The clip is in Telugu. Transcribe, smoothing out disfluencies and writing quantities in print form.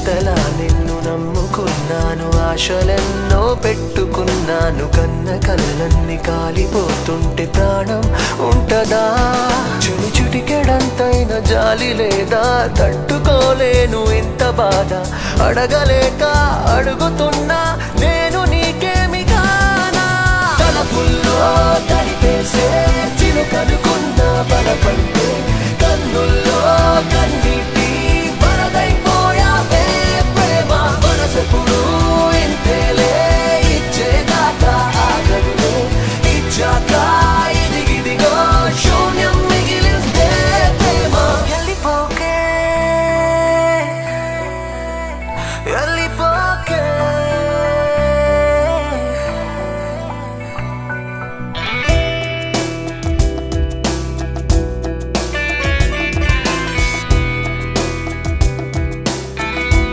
ఇంతలా నిన్ను నమ్ముకున్నాను, ఆశలెన్నో పెట్టుకున్నాను, కన్న కళ్ళన్ని కాలిపోతుంటే ప్రాణం ఉంటదా? చుడి చుటికెడంతైన జాలి లేదా? తట్టుకోలేను ఇంత బాధ, అడగలేక అడుగుతున్నా నేను నీకేమి కానా? తలపుల్లో తడిపేసే చిలుకనుకున్న బలపంటే కన్నుల్లో కన్నీటి వరదైపోయావే ప్రేమ. మనసెప్పుడు ఇంతేలే, ఇచ్చేదాకా ఆగదులే, ఇచ్చాక ఇదిగిదిగో శూన్యం మిగిలిందే ప్రేమ. వెళ్ళిపోకే వెళ్ళిపోకే